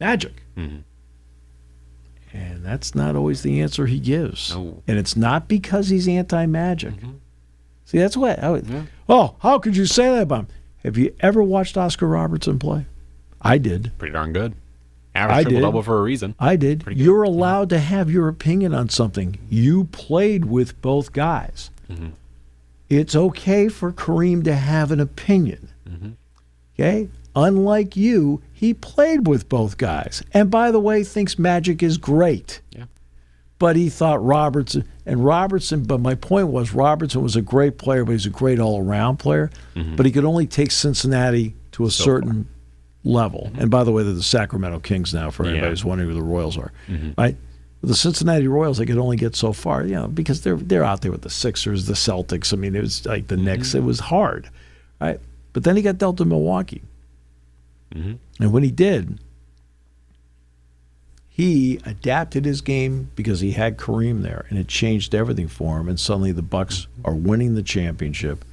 Magic. And that's not always the answer he gives. No. And it's not because he's anti-Magic. See, that's what. How could you say that about him? Have you ever watched Oscar Robertson play? I did. Pretty darn good. Average triple-double for a reason. I did. You're allowed to have your opinion on something. You played with both guys. It's okay for Kareem to have an opinion. Okay? Unlike you, he played with both guys. And by the way, thinks Magic is great. But he thought Robertson, but my point was Robertson was a great player, but he's a great all-around player. But he could only take Cincinnati to a certain level. And by the way, they're the Sacramento Kings now, for anybody who's wondering who the Royals are. Right? With the Cincinnati Royals, they could only get so far, because they're out there with the Sixers, the Celtics. It was like the Knicks. It was hard. Right? But then he got dealt to Milwaukee. And when he did, he adapted his game because he had Kareem there, and it changed everything for him. And suddenly the Bucks are winning the championship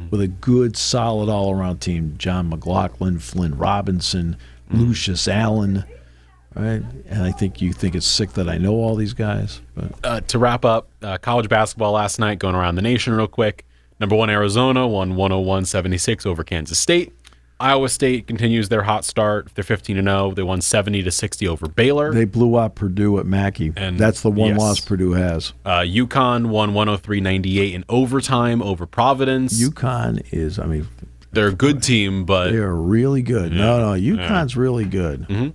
with a good, solid all-around team. John McLaughlin, Flynn Robinson, Lucius Allen. Right? And I think you think it's sick that I know all these guys. But. To wrap up, college basketball last night, going around the nation real quick. Number 1 Arizona won 101-76 over Kansas State. Iowa State continues their hot start. They're 15-0. They won 70-60 over Baylor. They blew out Purdue at Mackey. And that's the one loss Purdue has. UConn won 103-98 in overtime over Providence. UConn is, they're a good team, but they are really good. No, UConn's really good.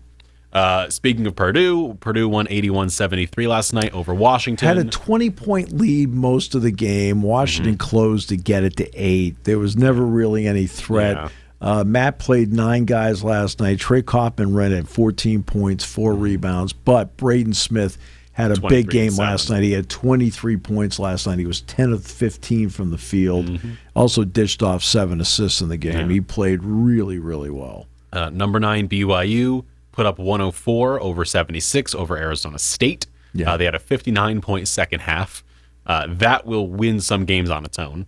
Speaking of Purdue won 81-73 last night over Washington. Had a 20-point lead most of the game. Washington closed to get it to 8. There was never really any threat. Matt played 9 guys last night. Trey Kaufman ran at 14 points, 4 rebounds. But Braden Smith had a big game last night. He had 23 points last night. He was 10 of 15 from the field. Also dished off 7 assists in the game. He played really, really well. Number 9 BYU put up 104 over 76 over Arizona State. They had a 59-point second half. That will win some games on its own.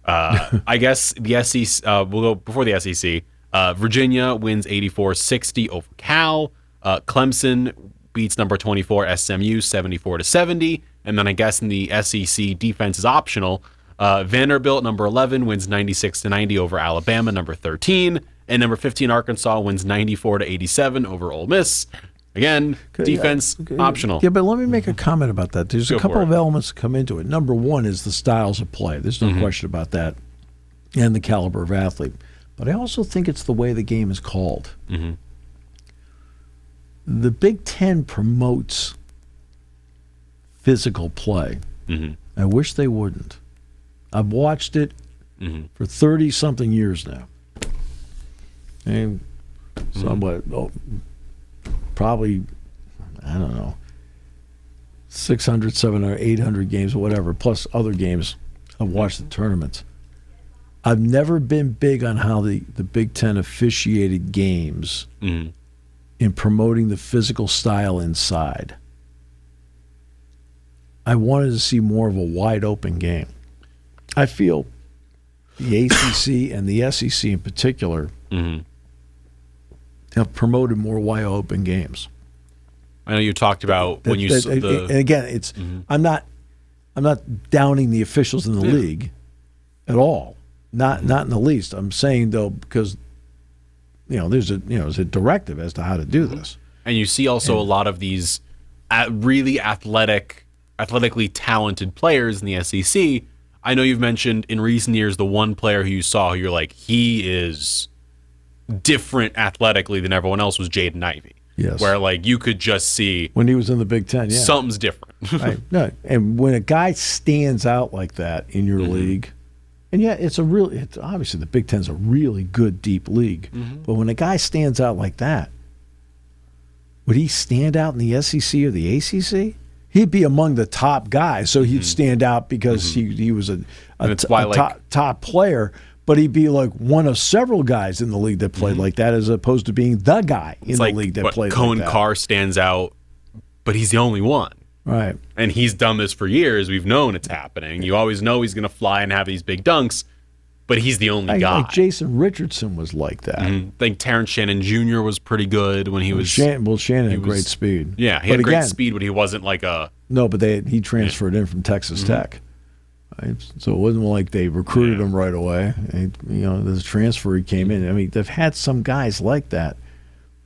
I guess the SEC, we'll go before the SEC. Virginia wins 84-60 over Cal. Clemson beats number 24 SMU 74-70. And then I guess in the SEC, defense is optional. Vanderbilt, number 11, wins 96-90 over Alabama, number 13. And number 15, Arkansas, wins 94-87 over Ole Miss. Again, defense optional. Yeah, but let me make a comment about that. There's a couple of elements that come into it. Number one is the styles of play. There's no question about that, and the caliber of athlete. But I also think it's the way the game is called. The Big Ten promotes physical play. I wish they wouldn't. I've watched it for 30-something years now. And somewhat, probably, I don't know, 600, 700, 800 games or whatever, plus other games. I've watched the tournaments. I've never been big on how the Big Ten officiated games in promoting the physical style inside. I wanted to see more of a wide-open game. I feel the ACC and the SEC in particular have promoted more wide-open games. I know you talked about when you and again, it's I'm not downing the officials in the league at all, not in the least. I'm saying though because there's a directive as to how to do this, and you see also a lot of these really athletically talented players in the SEC. I know you've mentioned in recent years the one player who you saw who you're like, he is different athletically than everyone else was Jaden Ivey. Yes. Where like you could just see when he was in the Big Ten, something's different. Right. No, and when a guy stands out like that in your league, and it's obviously the Big Ten's a really good deep league, but when a guy stands out like that, would he stand out in the SEC or the ACC? He'd be among the top guys, so he'd stand out because he was a top player, but he'd be like one of several guys in the league that played like that as opposed to being the guy in the league that played Cohen like that. Carr stands out, but he's the only one. Right. And he's done this for years. We've known it's happening. You always know he's going to fly and have these big dunks, but he's the only guy. Like Jason Richardson was like that. I think Terrence Shannon Jr. was pretty good when he was... Shannon had great speed. Yeah, he had great speed, but he wasn't like a... No, but he transferred in from Texas Tech. Right? So it wasn't like they recruited him right away. The transfer he came in. I mean, they've had some guys like that,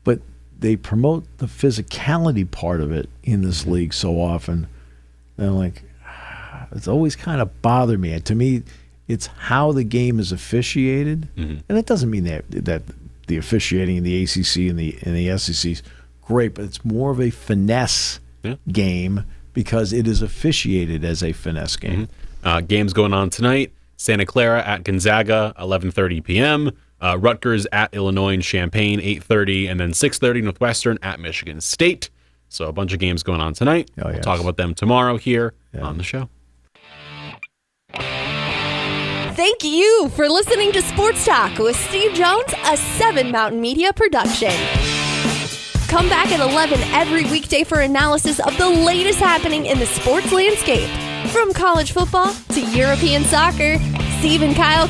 but they promote the physicality part of it in this league so often. And I'm like, it's always kind of bothered me. To me, it's how the game is officiated, and it doesn't mean that the officiating in the ACC and the SEC is great, but it's more of a finesse game because it is officiated as a finesse game. Games going on tonight: Santa Clara at Gonzaga, 11:30 p.m. Rutgers at Illinois and Champaign, 8:30, and then 6:30 Northwestern at Michigan State. So a bunch of games going on tonight. We'll talk about them tomorrow here on the show. Thank you for listening to Sports Talk with Steve Jones, a 7 Mountain Media production. Come back at 11 every weekday for analysis of the latest happening in the sports landscape. From college football to European soccer, Steve and Kyle